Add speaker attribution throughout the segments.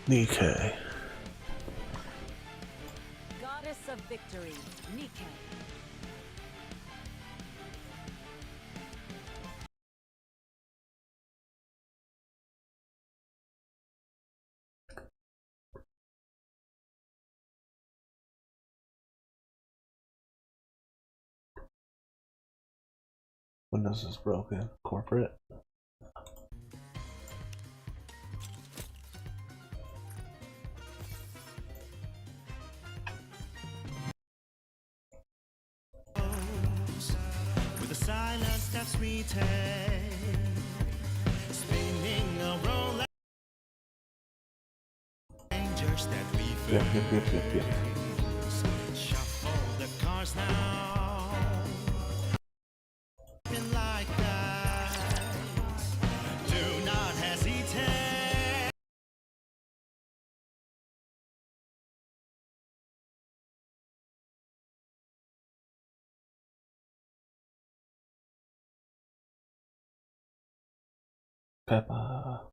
Speaker 1: Nikke.
Speaker 2: Goddess of victory, Nikke.
Speaker 1: Windows is broken. Corporate.
Speaker 3: With the silent steps we take, spinning around dangers that we face. Shuffle the cars now. Been like that. Do not hesitate.
Speaker 1: Peppa.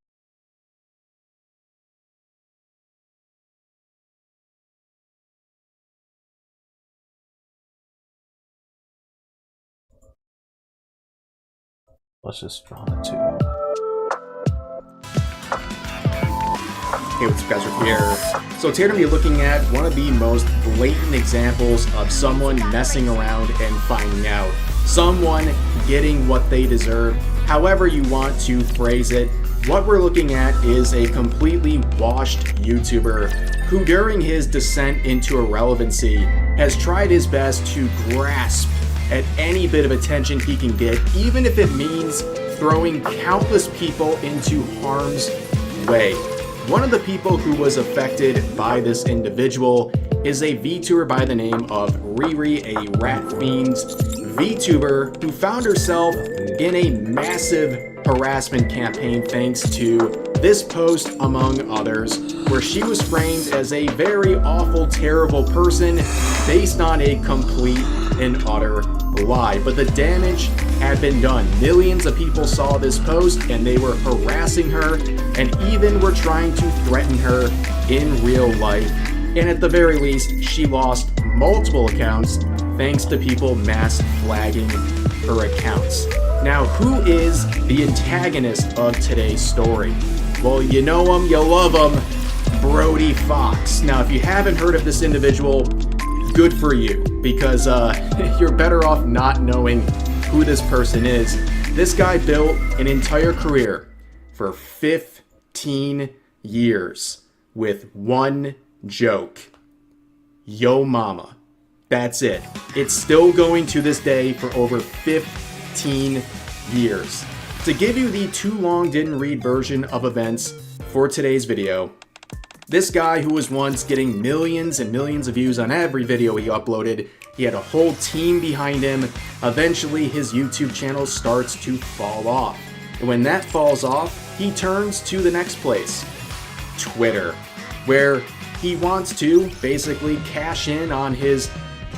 Speaker 1: Let's just draw the two.
Speaker 4: Hey, what's up guys, we're here. So today we're going to be looking at one of the most blatant examples of someone messing around and finding out. Someone getting what they deserve, however you want to phrase it. What we're looking at is a completely washed YouTuber who during his descent into irrelevancy has tried his best to grasp at any bit of attention he can get, even if it means throwing countless people into harm's way. One of the people who was affected by this individual is a VTuber by the name of Riri, a rat fiend VTuber who found herself in a massive harassment campaign thanks to this post, among others, where she was framed as a very awful, terrible person based on a complete and utter lie. But the damage had been done. Millions of people saw this post and they were harassing her and even were trying to threaten her in real life. And at the very least, she lost multiple accounts thanks to people mass flagging her accounts. Now, who is the antagonist of today's story? Well, you know him, you love him, Brody Fox. Now, if you haven't heard of this individual, good for you, because you're better off not knowing who this person is. This guy built an entire career for 15 years with one joke. Yo mama. That's it. It's still going to this day for over 15 years. To give you the too long didn't read version of events for today's video, this guy who was once getting millions and millions of views on every video he uploaded, he had a whole team behind him. Eventually his YouTube channel starts to fall off. And when that falls off, he turns to the next place, Twitter, where he wants to basically cash in on his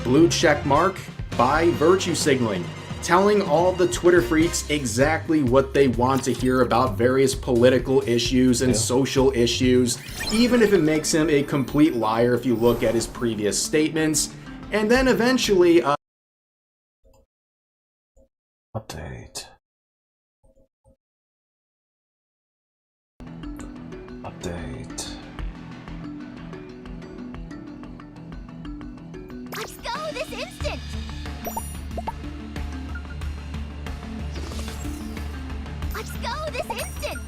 Speaker 4: blue check mark by virtue signaling, telling all the Twitter freaks exactly what they want to hear about various political issues and social issues, even if it makes him a complete liar if you look at his previous statements. And then eventually
Speaker 1: Update. Update.
Speaker 5: Let's go this instant! Let's go this instant!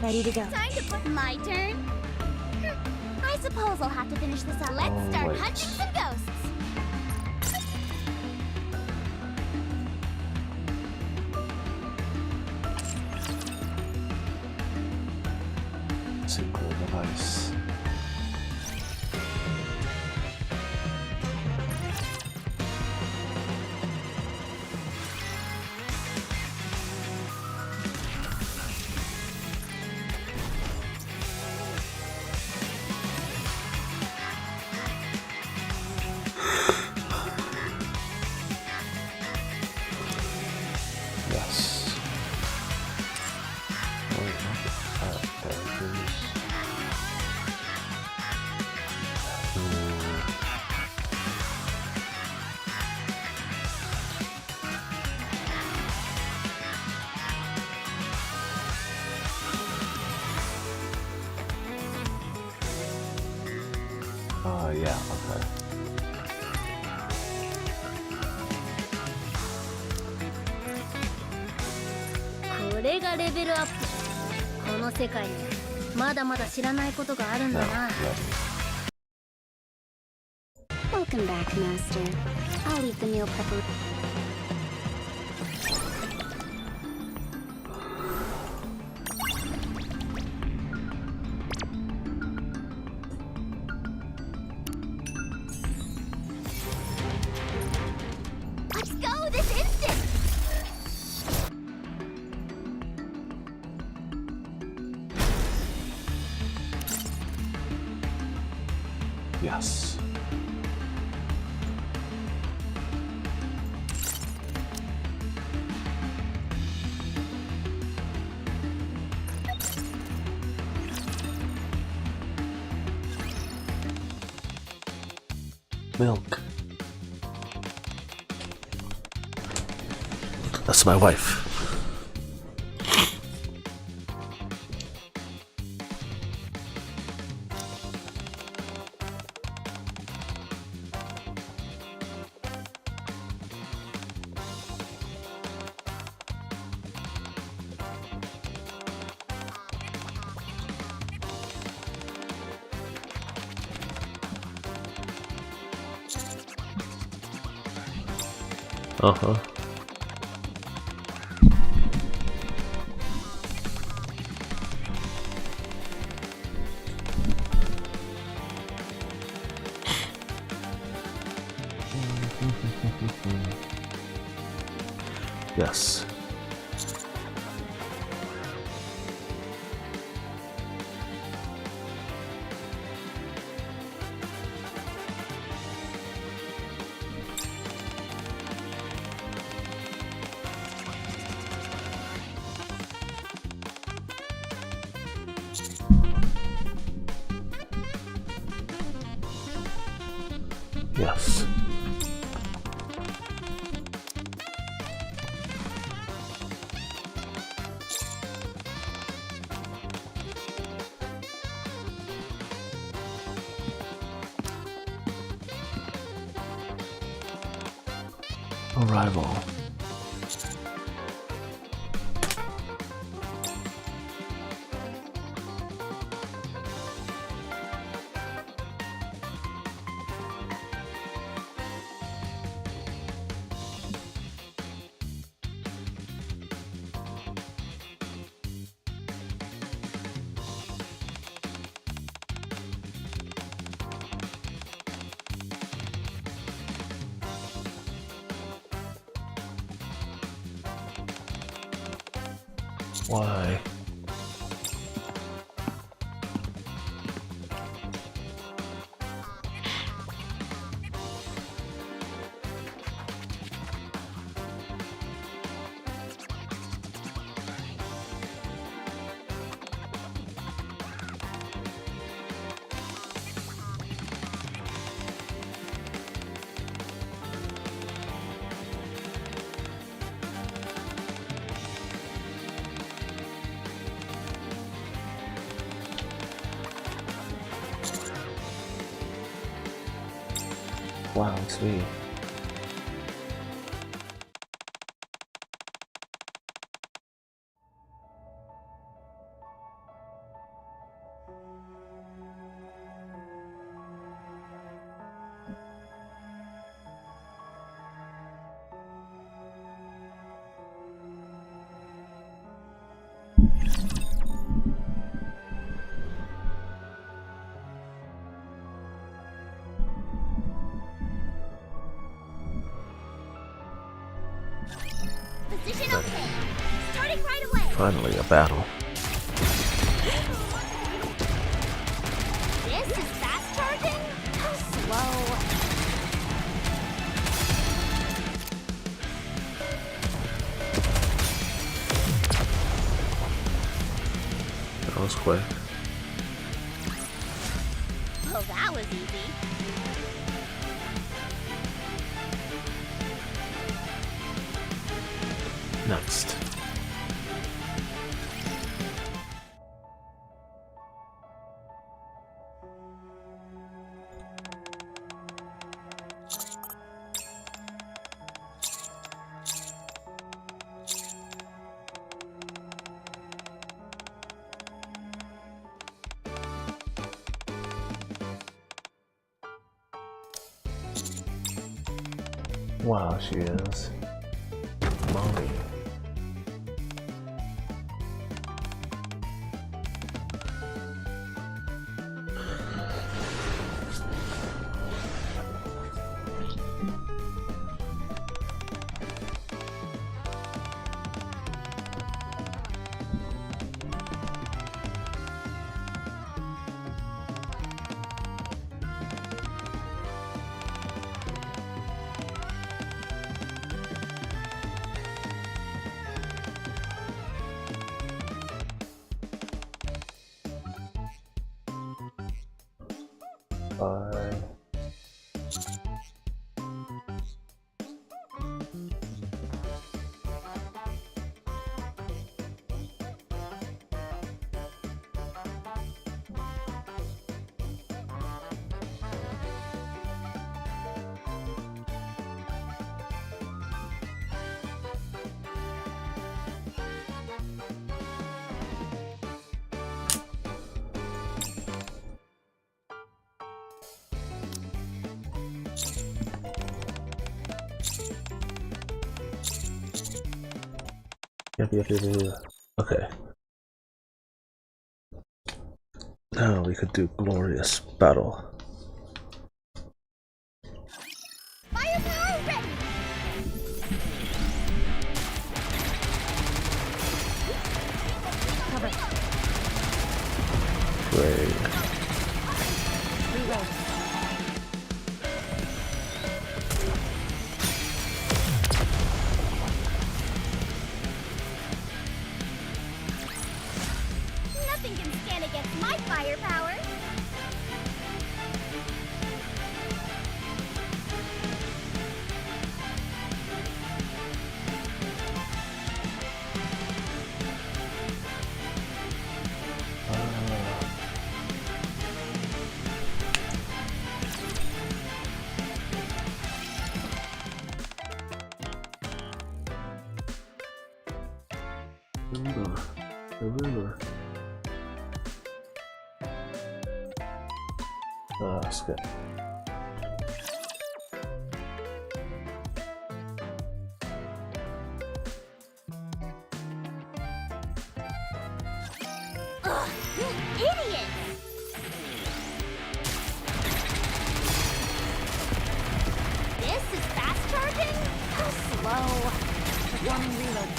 Speaker 5: Ready to go. Time to put my turn. I suppose I'll have to finish this up. Let's start
Speaker 1: wait.
Speaker 5: hunting some ghosts.
Speaker 1: Single device. Yeah, okay.
Speaker 5: これがレベルアップ。この世界にまだまだ知らないことがあるん
Speaker 1: Now,
Speaker 5: だな。
Speaker 1: ready.
Speaker 5: Welcome back, Master. I'll leave the meal preparation. Let's go this instant!
Speaker 1: Yes. Milk. That's my wife. Uh-huh. Yes. Yes. Arrival. Why? Wow, sweet.
Speaker 5: Position okay. Starting right away.
Speaker 1: Finally, a battle.
Speaker 5: This is fast charging? How slow.
Speaker 1: That was quick.
Speaker 5: Well, that was easy.
Speaker 1: Next. Wow, she is. Mommy. Bye. Yep. Okay. Now we could do glorious battle.
Speaker 5: Firepower ready!
Speaker 2: Cover.
Speaker 1: Great.
Speaker 2: Reload.
Speaker 5: Nothing can stand against my firepower.
Speaker 1: The river. Oh, that's good.
Speaker 5: Ugh, you idiot! This is fast charging? How slow.
Speaker 2: Performing reload.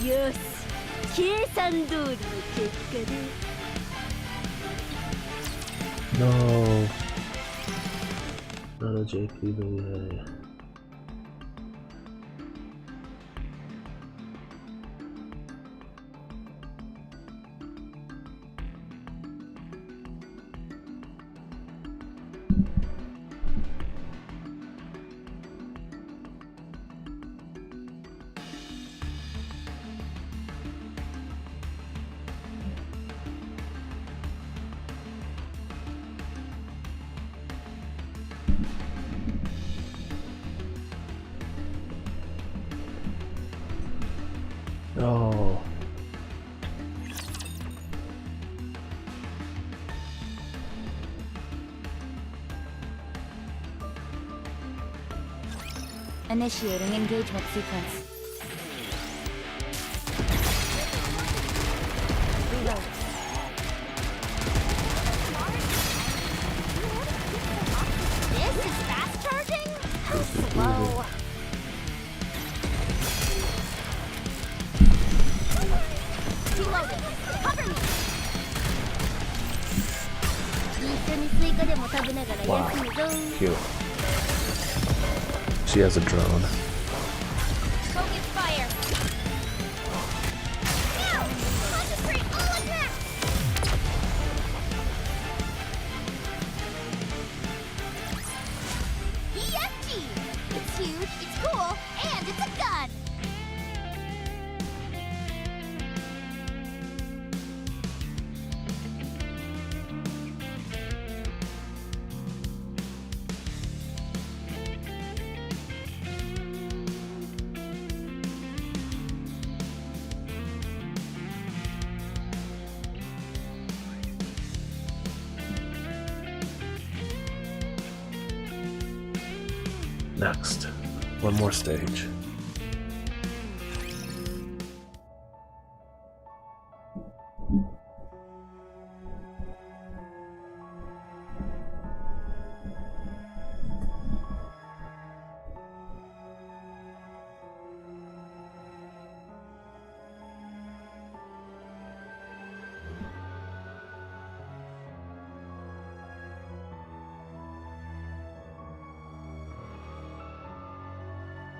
Speaker 5: よし、計算通りの結果で。
Speaker 1: No. Not a JP video. Oh.
Speaker 2: Initiating engagement sequence. Reload.
Speaker 5: This is fast charging? How slow. Reloading. Cover me. 一緒にスイカでも食べながら
Speaker 1: Wow.
Speaker 5: 休むぞ。
Speaker 1: Cute. She has a drone.
Speaker 5: Focus fire. Now, concentrate all attack. EFG. It's huge, it's cool, and it's a gun.
Speaker 1: Next, one more stage.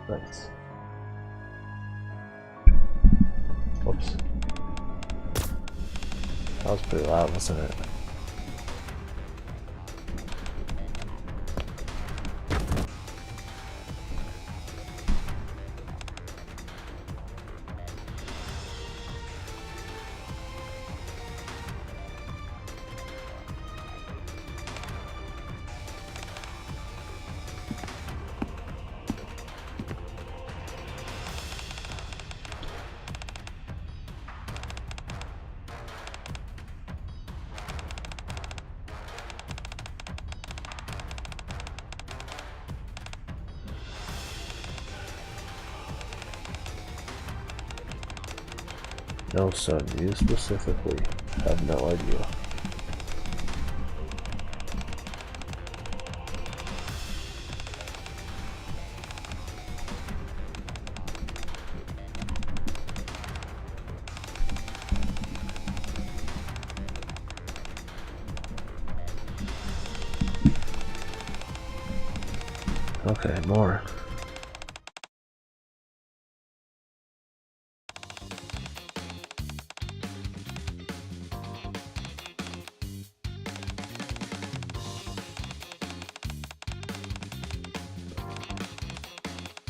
Speaker 1: Nice. Whoops. That was pretty loud, wasn't it? No, son, you specifically have no idea. Okay, more.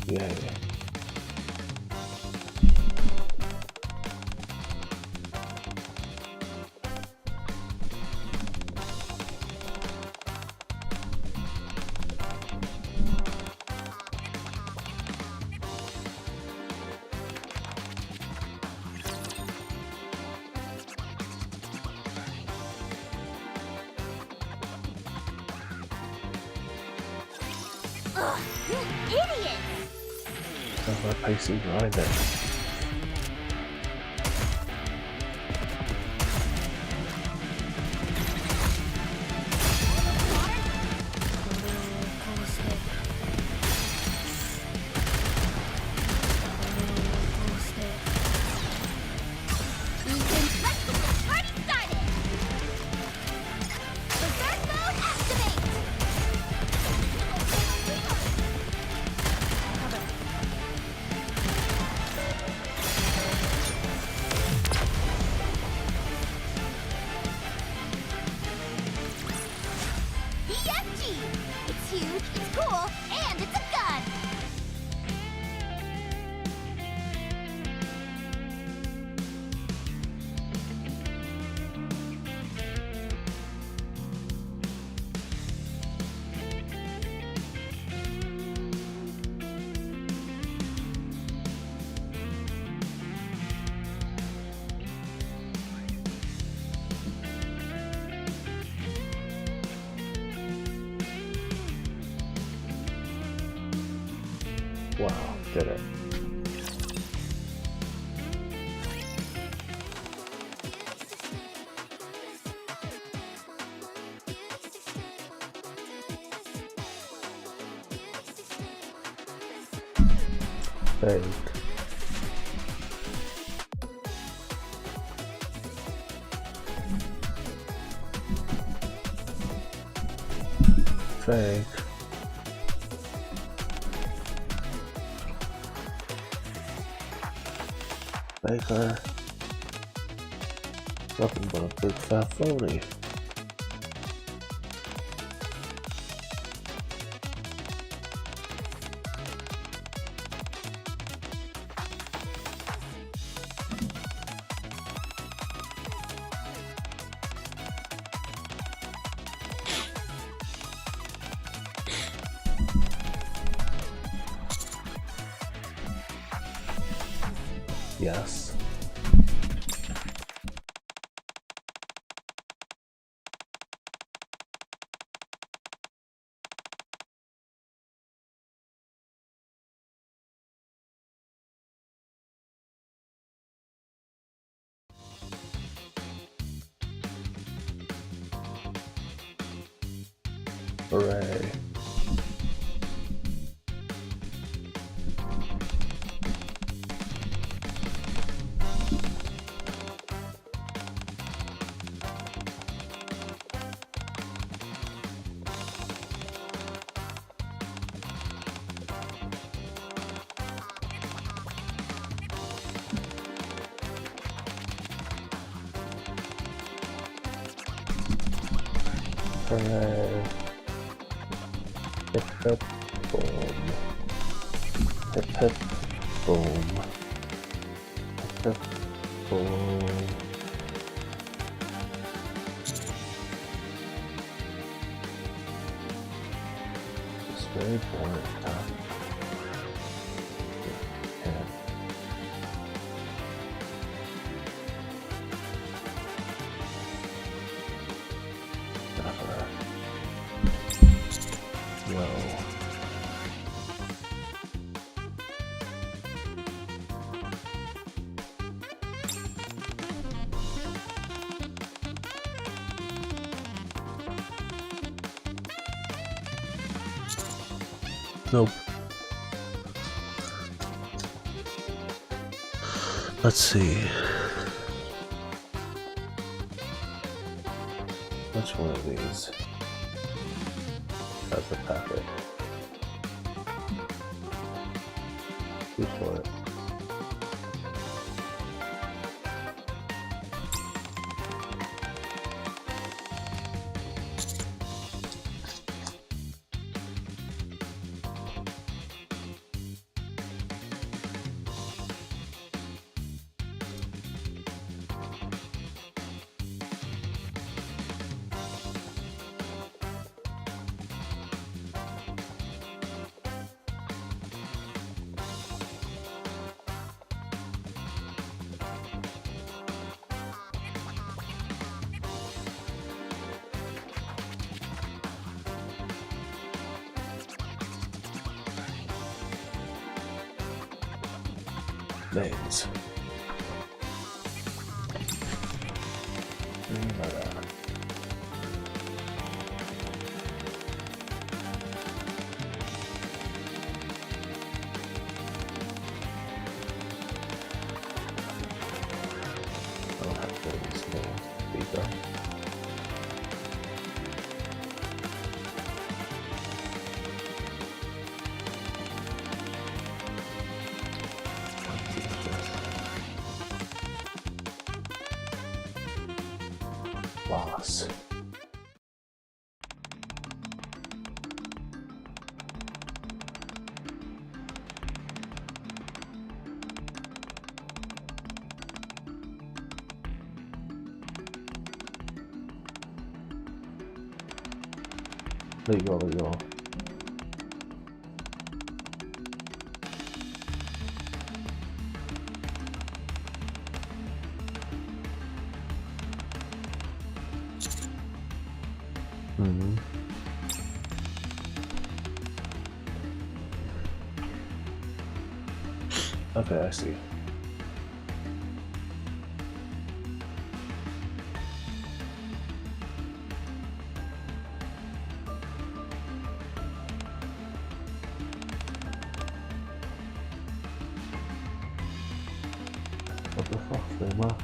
Speaker 1: Yeah.
Speaker 5: Ugh, you idiot!
Speaker 1: That's my pacey grinder.
Speaker 5: It's huge, it's cool, and it's a gun!
Speaker 1: Wow, did it. Fake. Fake. Faker. Nothing but a big fat phony. Yes. Hooray. Hooray. Hip hip boom. Hip hip boom. Hip hip boom. It's very boring, huh? Yeah. No. Nope. Let's see. Which one of these has the packet? Which one? Names. I'll have to use names. Beta. Boss. Legal. Okay, I see. What the fuck, Emma?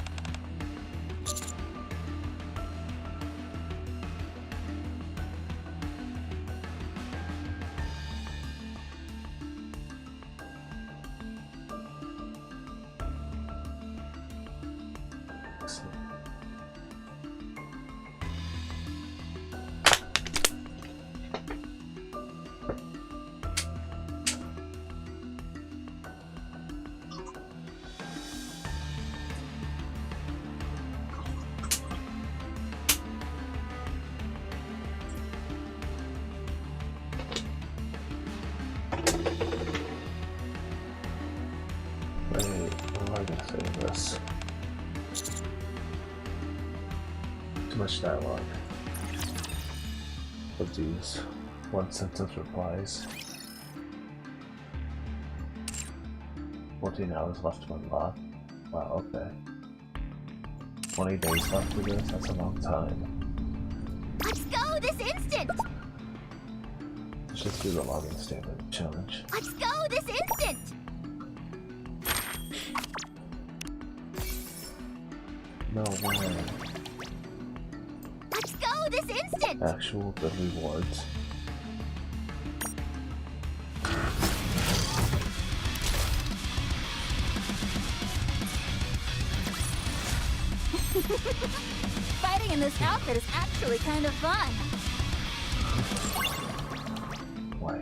Speaker 1: Wait, how am I gonna save this? Too much dialogue. Let's use one sentence replies. 14 hours left to unlock. Wow, okay. 20 days left to this? That's a long time.
Speaker 5: Let's go this instant!
Speaker 1: Let's just do the login statement challenge.
Speaker 5: Let's go this instant!
Speaker 1: No way.
Speaker 5: Let's go this instant!
Speaker 1: Actual good rewards.
Speaker 2: Fighting in this outfit is actually kind of fun.
Speaker 1: Why?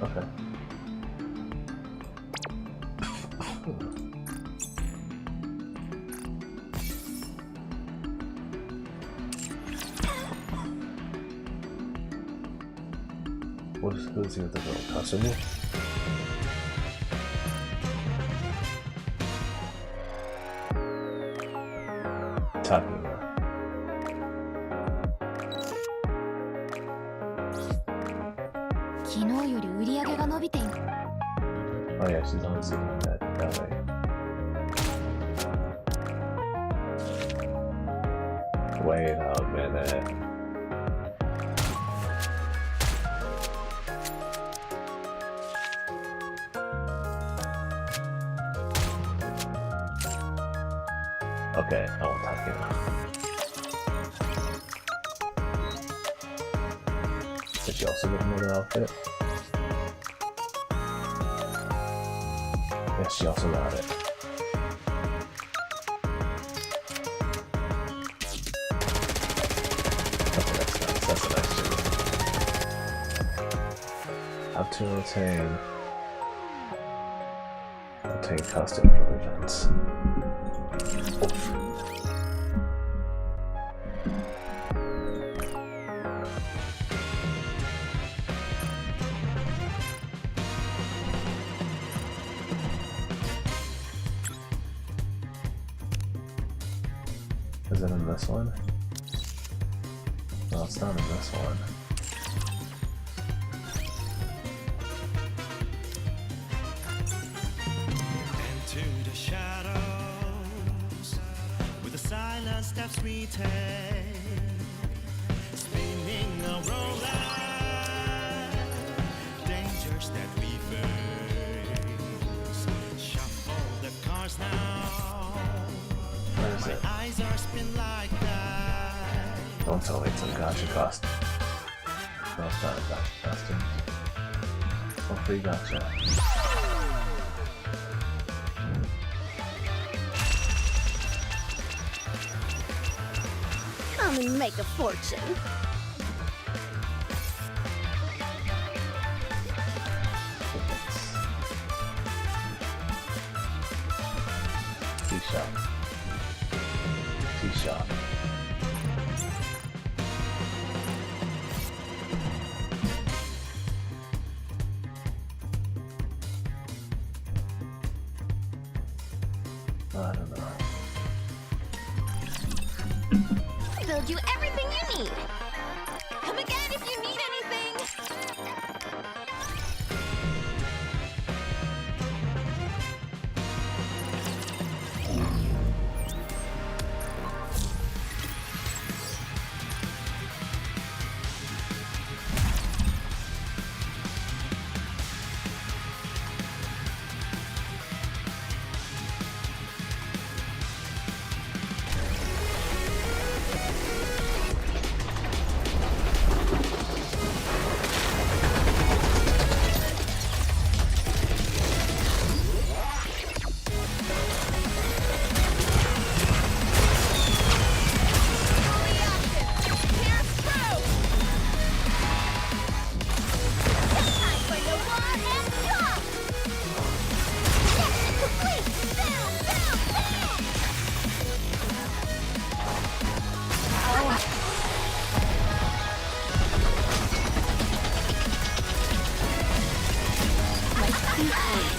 Speaker 1: Okay. Who's the other little customer? Talking about. Oh yeah, she's on scene that way. Wait a minute. Okay, I won't talk anymore. Did she also get another outfit? Yes, she also got it. Okay, that's nice. That's a nice thing. How to obtain costume for events. Oof. Is it in this one? No, it's not in this one.
Speaker 3: Into the shadows, with the silent steps we take, spinning a roulette, dangers that we face, shuffle the cards now.
Speaker 1: Where is
Speaker 3: My
Speaker 1: it?
Speaker 3: eyes are spin like that.
Speaker 1: Don't tell me it's a gacha costume. No, it's not a gacha costume. Oh, free gacha.
Speaker 5: Come and make a fortune.
Speaker 1: Tea shop. Tea shop. I don't know.
Speaker 5: Build you everything you need. Come again if you need anything.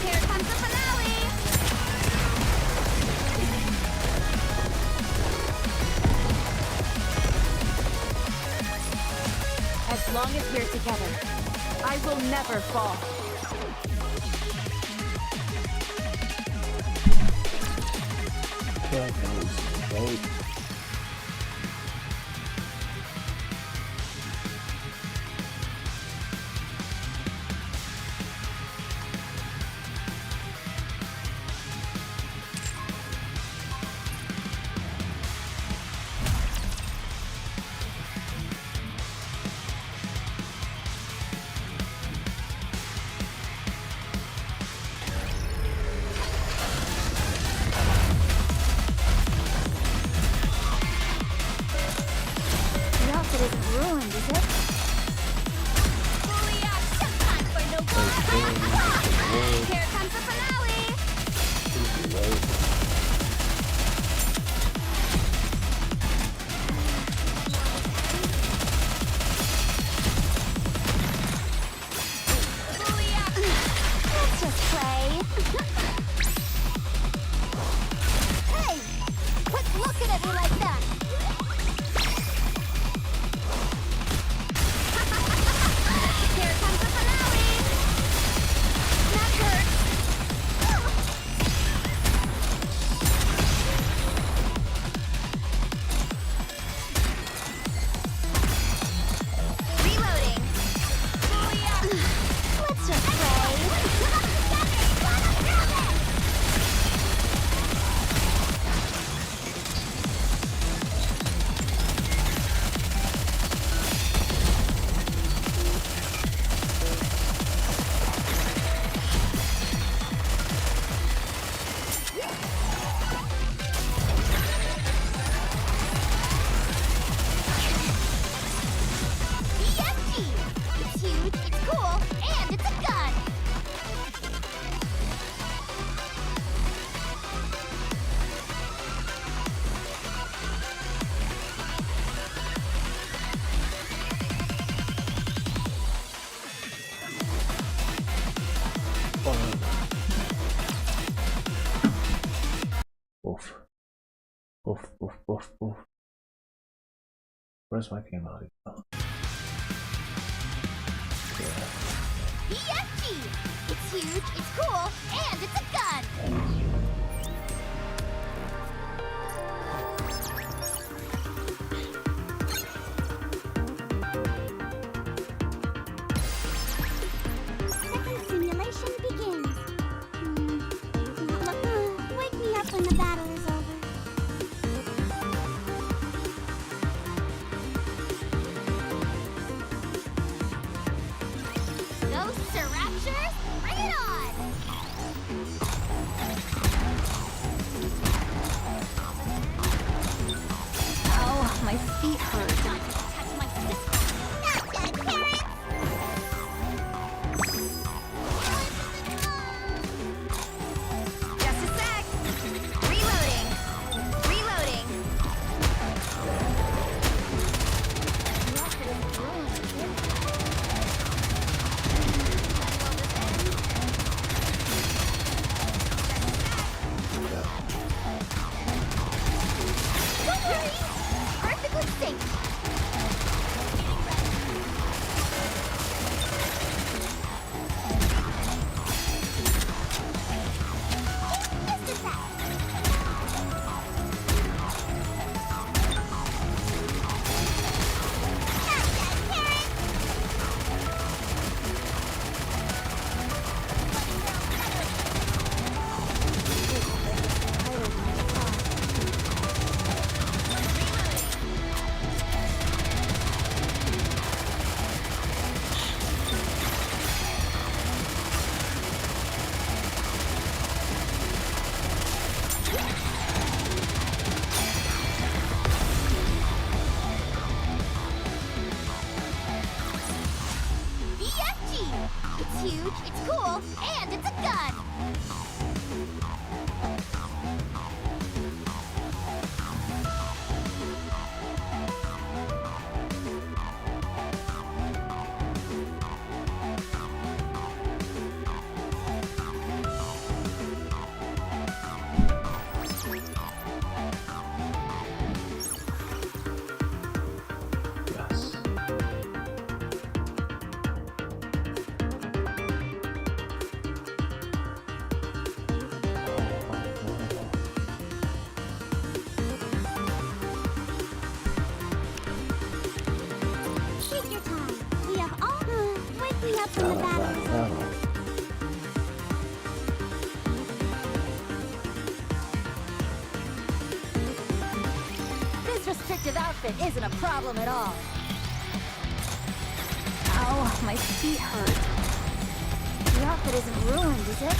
Speaker 5: Here comes the finale!
Speaker 2: As long as we're together, I will never fall.
Speaker 1: Oof, oof. Where's my game audio? Oh.
Speaker 5: BFG! It's huge, it's cool, and it's a gun! Second simulation begins. Wake me up when the battle is over. Ghosts or raptures? Bring it on!
Speaker 2: Ow, my feet hurt.
Speaker 5: Touch my sister. Not dead, parents!
Speaker 2: Just a sec. Reloading. Reloading.
Speaker 5: Don't worry! Perfectly safe! Just a sec! Not dead, parents! BFG! It's huge, it's cool, and it's a gun!
Speaker 1: Yes.
Speaker 5: Take your time. We have all. Wake me up when the battle is over.
Speaker 2: This restrictive outfit isn't a problem at all. Ow, my feet hurt. The outfit isn't ruined, is it?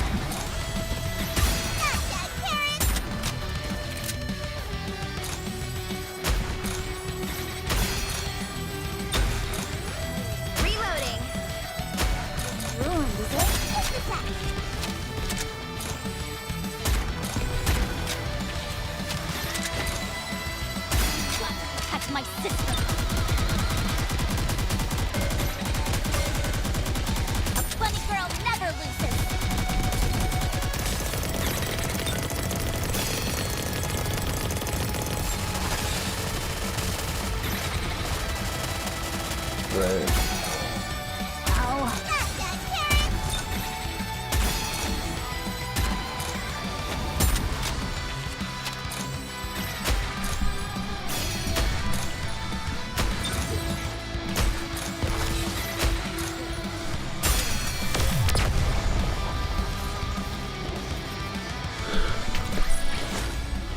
Speaker 5: Not dead, parents!
Speaker 2: Reloading. Ruined, is it?
Speaker 5: Just a sec!
Speaker 2: Touch my sister.
Speaker 5: A bunny girl never loses!
Speaker 1: Right.
Speaker 2: Ow.
Speaker 5: Not dead, parents!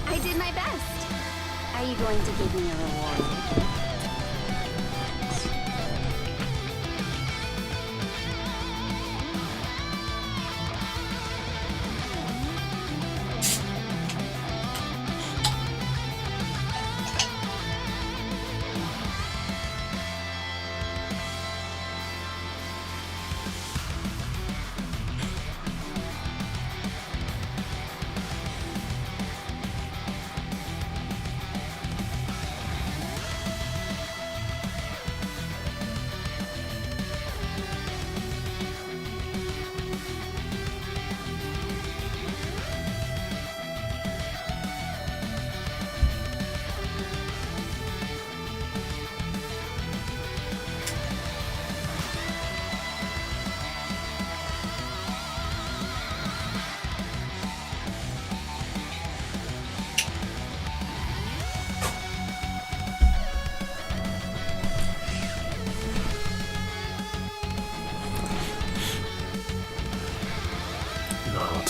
Speaker 2: I did my best. Are you going to give me a reward?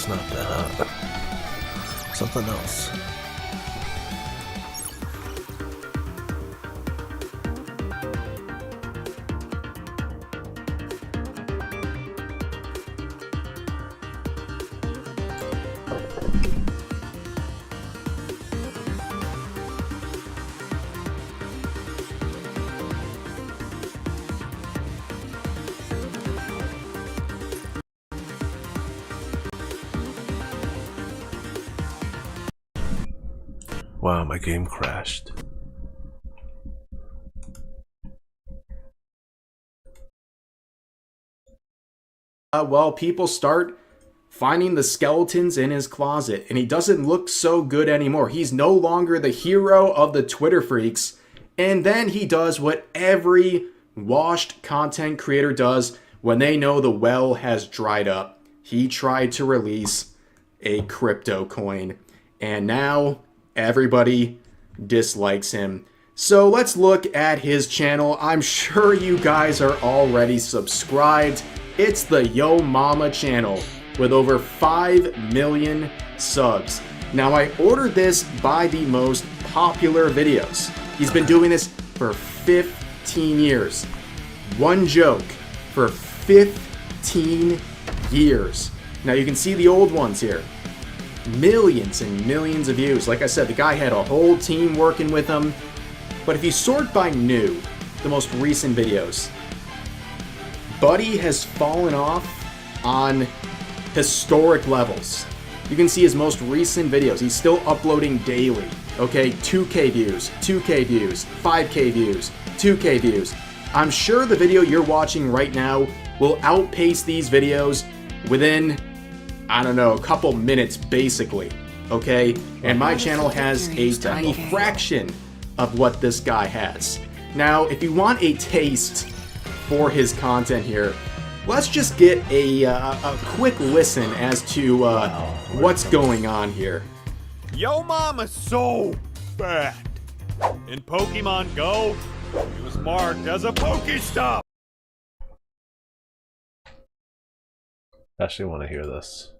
Speaker 1: It's not that something else. Wow, my game crashed.
Speaker 4: Well, people start finding the skeletons in his closet, and he doesn't look so good anymore. He's no longer the hero of the Twitter freaks. And then he does what every washed content creator does when they know the well has dried up. He tried to release a crypto coin, and now everybody dislikes him. So let's look at his channel. I'm sure you guys are already subscribed. It's the Yo Mama channel with over 5 million subs. Now I ordered this by the most popular videos. He's been doing this for 15 years. One joke for 15 years. Now you can see the old ones here. Millions and millions of views. Like I said, the guy had a whole team working with him. But if you sort by new, the most recent videos, Buddy has fallen off on historic levels. You can see his most recent videos. He's still uploading daily. Okay, 2K views, 2K views, 5K views, 2K views. I'm sure the video you're watching right now will outpace these videos within, I don't know, a couple minutes basically, okay? And my channel has a tiny fraction of what this guy has. Now, if you want a taste for his content here, let's just get a quick listen as to what's going on here.
Speaker 6: Yo Mama's so bad. In Pokemon Go, he was marked as a Pokestop.
Speaker 1: I actually want to hear this.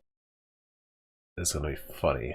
Speaker 1: It's gonna be funny.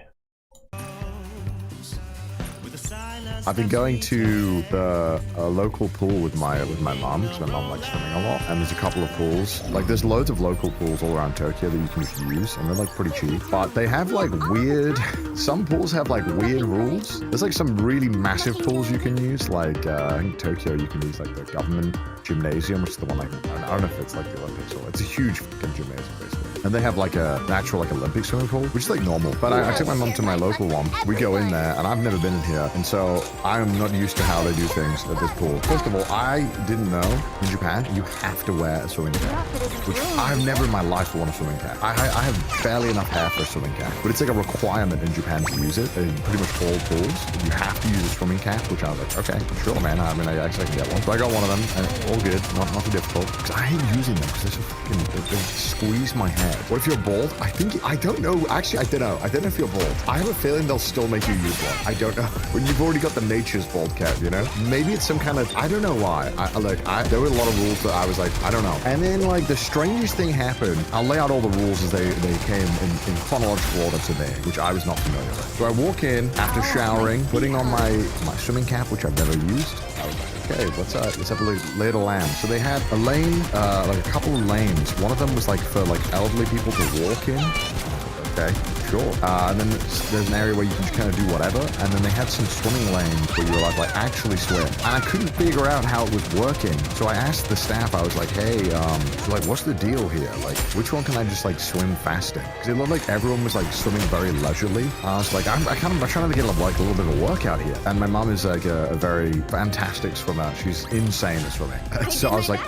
Speaker 7: I've been going to the local pool with my mom, because my mom likes swimming a lot, and there's a couple of pools. Like, there's loads of local pools all around Tokyo that you can just use, and they're like pretty cheap. But they have like weird, some pools have like weird rules. There's like some really massive pools you can use, like I think Tokyo you can use like the government gymnasium, which is the one like, I don't know if it's like the Olympics or it's a huge fucking gymnasium basically. And they have like a actual like Olympic swimming pool, which is like normal. But I took my mom to my local one. We go in there, and I've never been in here, and so I'm not used to how they do things at this pool. First of all, I didn't know in Japan you have to wear a swimming cap, which I've never in my life worn a swimming cap. I have barely enough hair for a swimming cap, but it's like a requirement in Japan to use it in pretty much all pools. You have to use a swimming cap, which I was like, okay, sure, man. I mean, I actually can get one. So I got one of them, and all good, not too difficult. Because I hate using them because they're so fucking, they squeeze my head. What if you're bald? I don't know. Actually, I don't know. I don't know if you're bald. I have a feeling they'll still make you use one. I don't know. When you've already got the nature's bald cap, you know? Maybe it's some kind of, I don't know why. There were a lot of rules that I was like, I don't know. And then like the strangest thing happened. I'll lay out all the rules as they came in chronological order to there, which I was not familiar with. So I walk in after showering, putting on my swimming cap, which I've never used. I was like, okay, let's have a lay of the land. So they had a lane, like a couple of lanes. One of them was like for like elderly people to walk in. Okay, sure. And then there's an area where you can just kind of do whatever. And then they had some swimming lanes where you were like actually swim. And I couldn't figure out how it was working. So I asked the staff, I was like, hey, like, what's the deal here? Like, which one can I just like swim fast in? Because it looked like everyone was like swimming very leisurely. I was like, I'm trying to get like a little bit of a workout here. And my mom is like a very fantastic swimmer. She's insane at swimming. So I was like,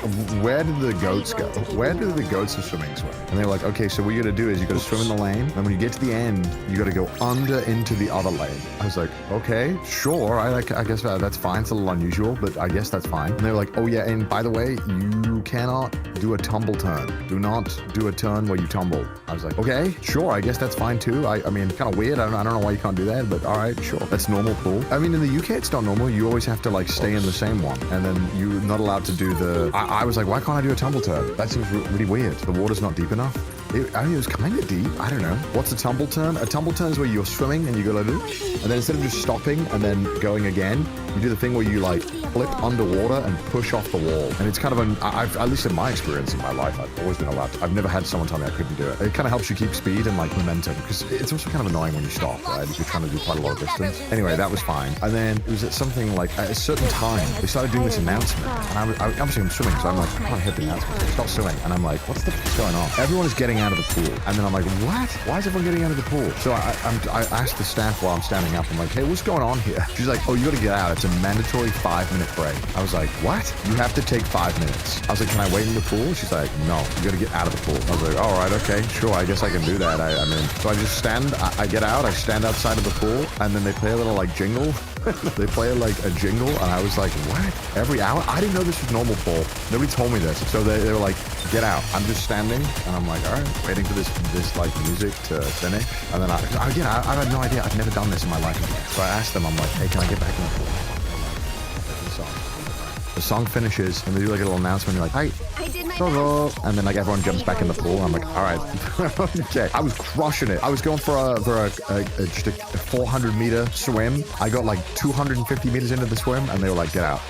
Speaker 7: where did the goats go? Where do the goats of swimming swim? And they were like, okay, so what you got to do is you got to swim in the lane. And when you get to the end, you got to go under into the other lane. I was like, okay, sure. I guess that's fine. It's a little unusual, but I guess that's fine. And they were like, oh yeah, and by the way, you cannot do a tumble turn. Do not do a turn where you tumble. I was like, okay, sure. I guess that's fine too. I mean, kind of weird. I don't know why you can't do that, but all right, sure. That's normal pool. I mean, in the UK, it's not normal. You always have to like stay in the same one, and then you're not allowed to do the. I was like, why can't I do a tumble turn? That seems really weird. The water's not deep enough. I mean, it was kind of deep. I don't know. What's a tumble turn? A tumble turn is where you're swimming and you go like this, and then instead of just stopping and then going again, you do the thing where you like flip underwater and push off the wall. And it's kind of at least in my experience in my life, I've always been allowed to. I've never had someone tell me I couldn't do it. It kind of helps you keep speed and like momentum, because it's also kind of annoying when you stop, right? If you're trying to do quite a lot of distance. Anyway, that was fine. And then it was at something like at a certain time, they started doing this announcement. And obviously I'm swimming, so I'm like, I can't hit the announcement. Stop swimming. And I'm like, what's the fuck's going on? Everyone is getting out of the pool. And then I'm like, what? Why is everyone getting out of the pool? So I asked the staff while I'm standing up, I'm like, hey, what's going on here? She's like, oh, you gotta get out. It's a mandatory 5-minute break. I was like, what? You have to take 5 minutes. I was like, can I wait in the pool? She's like, no, you gotta get out of the pool. I was like, all right, okay, sure, I guess I can do that. I mean, so I just stand, I get out, I stand outside of the pool, and then they play a little like jingle. They play like a jingle, and I was like, what? Every hour? I didn't know this was normal pool. Nobody told me this. So they were like, get out. I'm just standing, and I'm like, all right, waiting for this like music to finish. And then I had no idea. I've never done this in my life. So I asked them, I'm like, hey, can I get back in the pool? The song finishes, and they do like a little announcement. You're like, hi.
Speaker 5: I did my
Speaker 7: And then like everyone jumps back in the pool. And I'm like, all right, okay. I was crushing it. I was going for just a 400-meter swim. I got like 250 meters into the swim, and they were like, get out.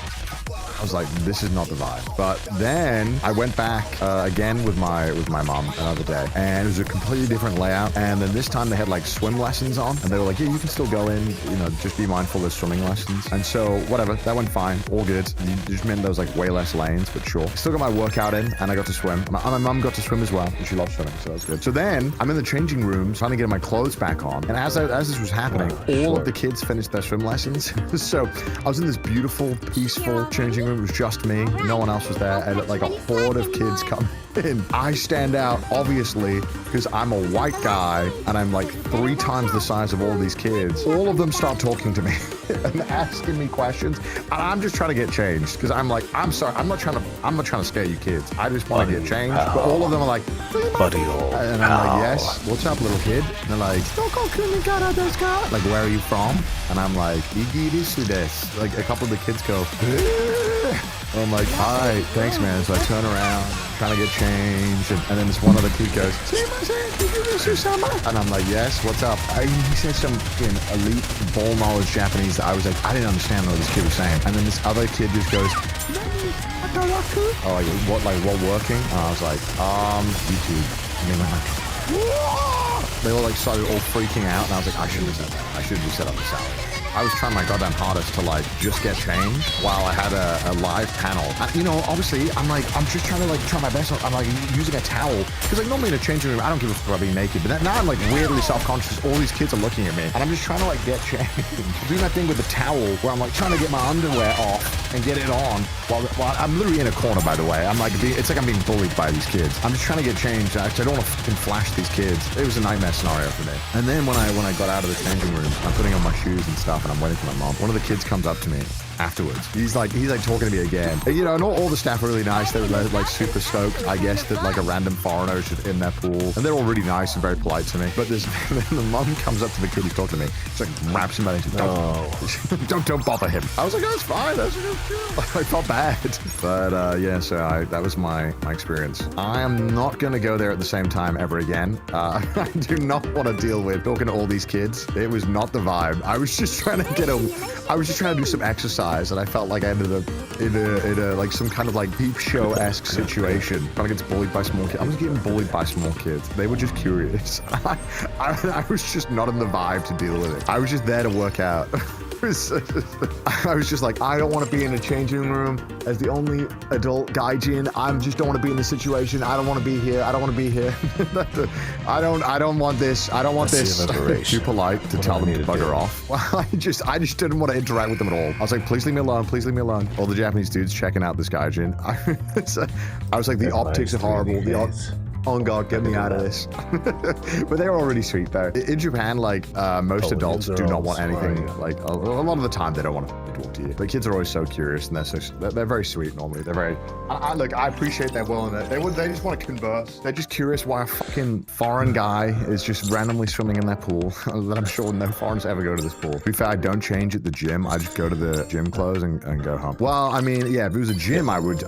Speaker 7: I was like, this is not the vibe. But then I went back again with my mom another day, and it was a completely different layout. And then this time they had like swim lessons on, and they were like, yeah, you can still go in, you know, just be mindful there's swimming lessons. And so whatever, that went fine, all good. It just meant there was like way less lanes, but sure. Still got my workout in, and I got to swim. My mom got to swim as well, and she loves swimming, so that's good. So then I'm in the changing room trying to get my clothes back on, and as this was happening, all of the kids finished their swim lessons. So I was in this beautiful, peaceful changing room. It was just me, no one else was there, and like a horde of kids come in. I stand out obviously because I'm a white guy and I'm like 3 times the size of all these kids. All of them start talking to me and asking me questions, and I'm just trying to get changed because I'm like, I'm sorry, I'm not trying to scare you kids. I just want to get changed. But all of them are like,
Speaker 1: Buddy,
Speaker 7: and I'm like, yes, what's up, little kid? And they're like, like, where are you from? And I'm like, like a couple of the kids go, and I'm like, all right, thanks, man. So I turn around, trying to get changed, and then this one other kid goes, and I'm like, yes, what's up? He said some elite ball knowledge Japanese that I was like, I didn't understand what this kid was saying. And then this other kid just goes, oh, like what working? And I was like, YouTube. And they went like, whoa! They all like started all freaking out, and I was like, I shouldn't have said that. I should have just set up the salad. I was trying my goddamn hardest to like just get changed while I had a live panel. You know, obviously I'm just trying to like try my best. I'm like using a towel because like normally in a changing room I don't give a fuck about being naked, but now I'm like weirdly self-conscious. All these kids are looking at me, and I'm just trying to like get changed. Doing that thing with the towel where I'm like trying to get my underwear off and get it on while I'm literally in a corner. By the way, I'm like it's like I'm being bullied by these kids. I'm just trying to get changed. I don't want to fucking flash these kids. It was a nightmare scenario for me. And then when I got out of the changing room, I'm putting on my shoes and stuff, and I'm waiting for my mom. One of the kids comes up to me afterwards. He's like talking to me again. And, you know, and all the staff are really nice. They were like super stoked, I guess, that like a random foreigner is just in their pool. And they're all really nice and very polite to me. But then the mom comes up to the kid who's talking to me. She's like, grabs him by the don't bother him. I was like, that's fine. That's chill. I felt bad. But yeah, so that was my experience. I am not going to go there at the same time ever again. I do not want to deal with talking to all these kids. It was not the vibe. I was just trying to get them. I was just trying to do some exercise, and I felt like I ended up in a like some kind of like peep show-esque situation. Trying to get bullied by small kids. I was getting bullied by small kids. They were just curious. I was just not in the vibe to deal with it. I was just there to work out. I was just like, I don't want to be in a changing room as the only adult gaijin. I just don't want to be in this situation. I don't want to be here. I don't want to be here. I don't want this. I don't want this. Too polite to tell them to bugger off. Well, I just didn't want to interact with them at all. I was like, please leave me alone. Please leave me alone. All the Japanese dudes checking out this gaijin. I was like, the optics are horrible. Oh God, get me out of this. But they're already sweet though. In Japan, like most adults do not want anything. Like a lot of the time, they don't want to talk to you. But kids are always so curious, and they're very sweet normally. They're very. Look, I appreciate their willingness. They just want to converse. They're just curious why a fucking foreign guy is just randomly swimming in their pool. That I'm sure no foreigners ever go to this pool. To be fair, I don't change at the gym. I just go to the gym clothes and go home. Well, I mean, yeah, if it was a gym, I would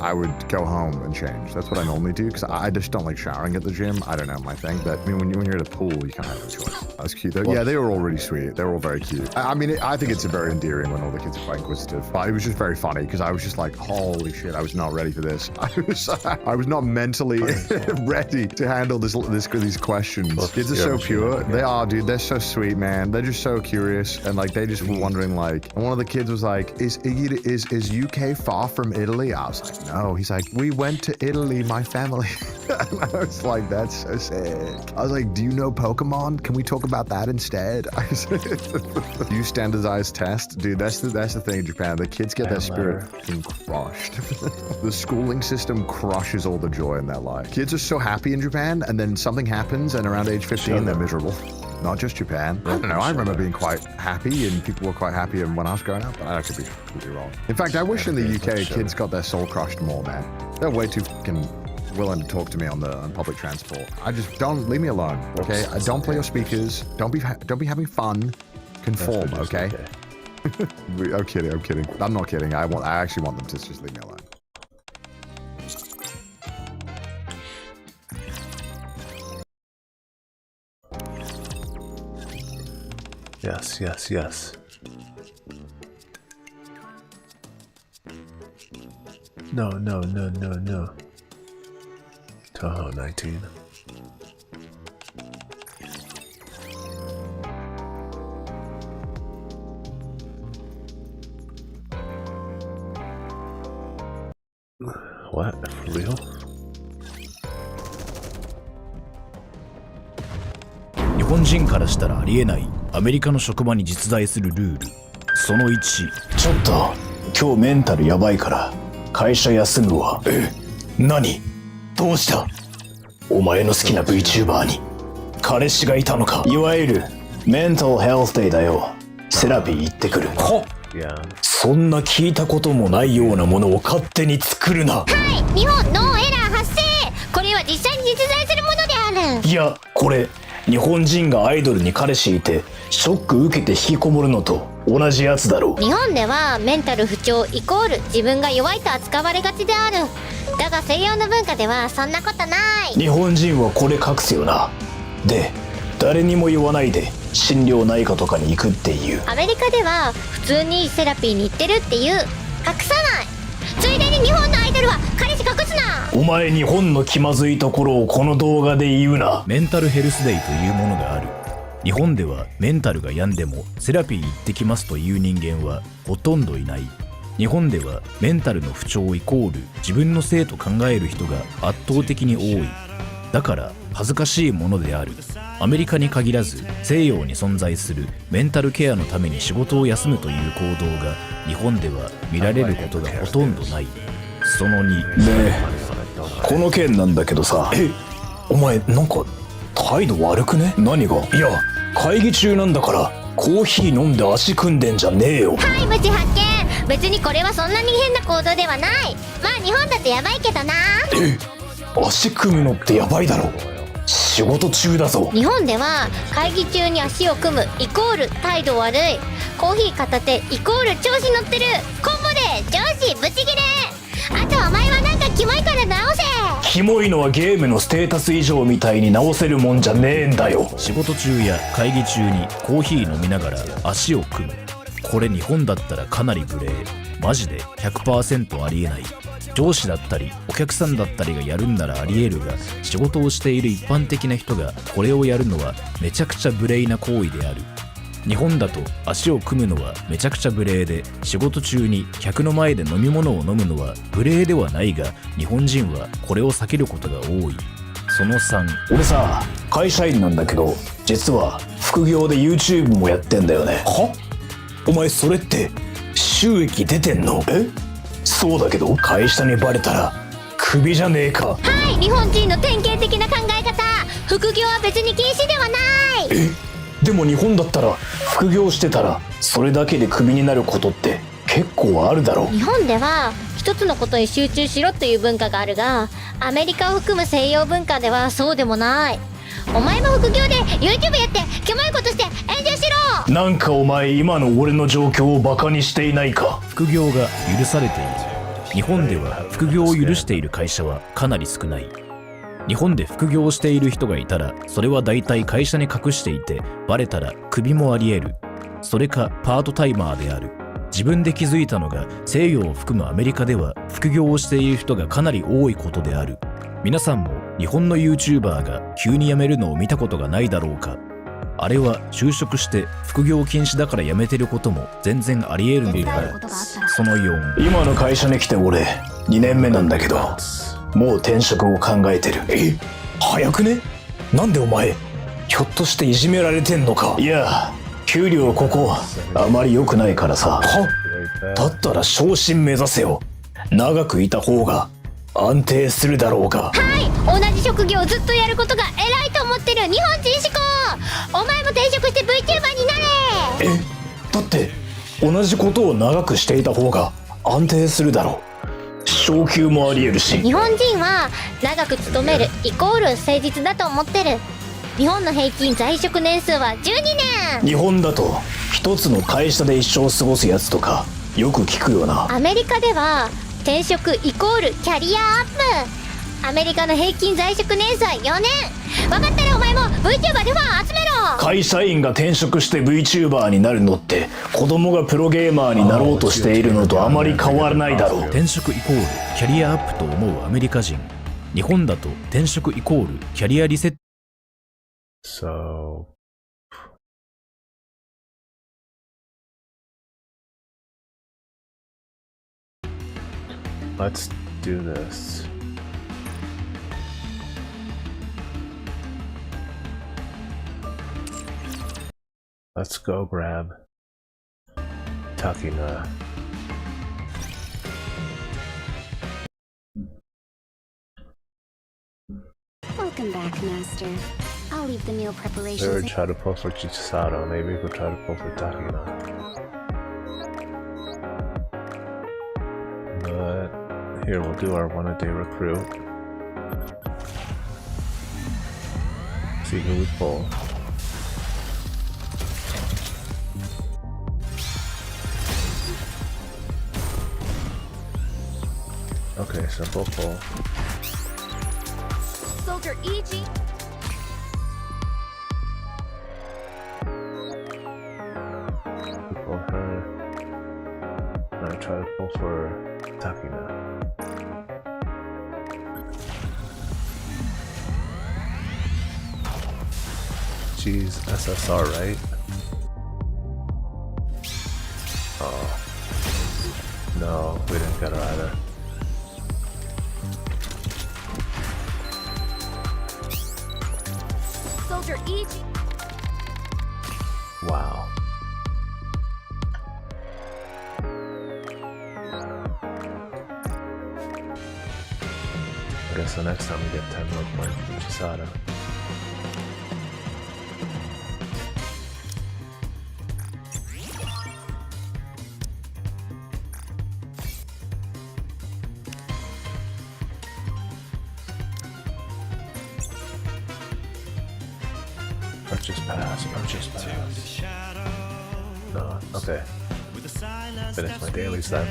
Speaker 7: go home and change. That's what I normally do because I just don't like showering. showering at the gym. I don't know my thing, but I mean, when you're at a pool, you kind of have a choice. That's cute though. Yeah, they were all really sweet. They were all very cute. I mean, I think it's very endearing when all the kids are quite inquisitive. But it was just very funny because I was just like, holy shit, I was not ready for this. I was not mentally ready to handle these questions. Kids are so pure. They are, dude. They're so sweet, man. They're just so curious, and like they just were wondering, like, and one of the kids was like, is UK far from Italy? I was like, no. He's like, we went to Italy, my family. And I was like, that's so sick. I was like, do you know Pokemon? Can we talk about that instead? Do you standardize test? Dude, that's the thing in Japan. The kids get their spirit crushed. The schooling system crushes all the joy in their life. Kids are so happy in Japan, and then something happens, and around age 15, they're miserable. Not just Japan. I don't know. I remember being quite happy, and people were quite happy when I was growing up, but I could be completely wrong. In fact, I wish in the UK, kids got their soul crushed more, man. They're way too fucking willing to talk to me on public transport. I just don't leave me alone, okay? I don't play your speakers. Don't be having fun. Conform, okay? I'm kidding. I'm not kidding. I actually want them to just leave me alone.
Speaker 1: Yes. No. Toho 19. What? For real?
Speaker 8: 日本人からしたらありえないアメリカの職場に実在するルール。その1、ちょっと今日メンタルやばいから会社休むわ。何？どうした？お前の好きな VTuber に彼氏がいたのか？いわゆるメンタルヘルスデーだよ。セラピー行ってくる。そんな聞いたこともないようなものを勝手に作るな。
Speaker 5: はい、日本ノーエラー発生。これは実際に実在するものである。
Speaker 8: いや、これ日本人がアイドルに彼氏いてショック受けて引きこもるのと同じやつだろう。
Speaker 5: 日本ではメンタル不調イコール自分が弱いと扱われがちである。だが西洋の文化ではそんなことない。
Speaker 8: 日本人はこれ隠すよな。で、誰にも言わないで心療内科とかに行くっていう。
Speaker 5: アメリカでは普通にセラピーに行ってるっていう。隠さない。ついでに日本のアイドルは彼氏隠すな。
Speaker 8: お前日本の気まずいところをこの動画で言うな。メンタルヘルスデーというものがある。日本ではメンタルが病んでもセラピー行ってきますという人間はほとんどいない。日本ではメンタルの不調イコール自分のせいと考える人が圧倒的に多い。だから恥ずかしいものである。アメリカに限らず西洋に存在するメンタルケアのために仕事を休むという行動が日本では見られることがほとんどない。その2、ねえ、この件なんだけどさ、お前なんか態度悪くね？何が？いや、会議中なんだからコーヒー飲んで足組んでんじゃねえよ。
Speaker 5: はい、無事発見。別にこれはそんなに変な行動ではない。まあ日本だとやばいけどな。
Speaker 8: 足組むのってやばいだろ。仕事中だぞ。
Speaker 5: 日本では会議中に足を組むイコール態度悪い。コーヒー片手イコール調子乗ってる。コンボで上司ブチギレ。あとお前はなんかキモいから直せ。
Speaker 8: キモいのはゲームのステータス以上みたいに直せるもんじゃねえんだよ。仕事中や会議中にコーヒー飲みながら足を組む。これ日本だったらかなり無礼。マジで 100% ありえない。上司だったりお客さんだったりがやるんならありえるが、仕事をしている一般的な人がこれをやるのはめちゃくちゃ無礼な行為である。日本だと足を組むのはめちゃくちゃ無礼で、仕事中に客の前で飲み物を飲むのは無礼ではないが、日本人はこれを避けることが多い。その3、俺さ会社員なんだけど実は副業で YouTube もやってんだよね。は？お前それって収益出てんの？そうだけど会社にバレたらクビじゃねえか。
Speaker 5: はい、日本人の典型的な考え方。副業は別に禁止ではない。
Speaker 8: でも日本だったら副業してたらそれだけでクビになることって結構あるだろう。
Speaker 5: 日本では一つのことに集中しろという文化があるが、アメリカを含む西洋文化ではそうでもない。お前も副業で YouTube やってキモいことして炎上しろ。
Speaker 8: なんかお前今の俺の状況をバカにしていないか。副業が許されている。日本では副業を許している会社はかなり少ない。日本で副業をしている人がいたら、それは大体会社に隠していて、バレたらクビもあり得る。それかパートタイマーである。自分で気づいたのが、西洋を含むアメリカでは副業をしている人がかなり多いことである。皆さんも日本の YouTuber が急に辞めるのを見たことがないだろうか。あれは就職して副業禁止だから辞めてることも全然あり得るのだよ。その4、今の会社に来て俺2年目なんだけど、もう転職を考えてる。早くね？なんでお前、ひょっとしていじめられてんのか？いや、給料ここあまり良くないからさ。だったら昇進目指せよ。長くいた方が安定するだろうが。はい、同じ職業をずっとやることが偉いと思ってる日本人志向。お前も転職して VTuber になれ。だって同じことを長くしていた方が安定するだろう。昇給もあり得るし。日本人は長く勤めるイコール誠実だと思ってる。日本の平均在職年数は12年。日本だと一つの会社で一生過ごすやつとかよく聞くよな。アメリカでは転職イコールキャリアアップ。アメリカの平均在職年数は4年。分かったらお前も VTuber でファン集めろ。会社員が転職して VTuber になるのって子供がプロゲーマーになろうとしているのとあまり変わらないだろう。転職イコールキャリアアップと思うアメリカ人。日本だと転職イコールキャリアリセット。
Speaker 1: So let's do this. Let's go grab Takina.
Speaker 2: Welcome back, Master. I'll leave the meal
Speaker 1: They
Speaker 2: preparations.
Speaker 1: would try to pull for Chisado, maybe we could try to pull for Takina. But here, we'll do our one-a-day recruit. See who we pull. Okay, simple pull.
Speaker 2: Soldier E.G.
Speaker 1: We pull her. Now I try to pull for Takina. She's SSR, right? Oh. No, we didn't get her either.
Speaker 2: Soldier E.G.
Speaker 1: Wow. I guess the next time we get 10 more points from Chisada. Purchase pass, purchase pass. No, okay. Finish my dailies then.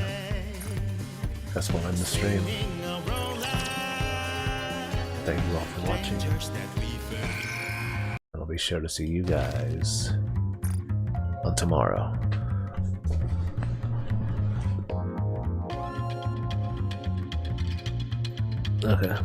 Speaker 1: Guess we'll end the stream. Thank you all for watching. And I'll be sure to see you guys on tomorrow. Okay.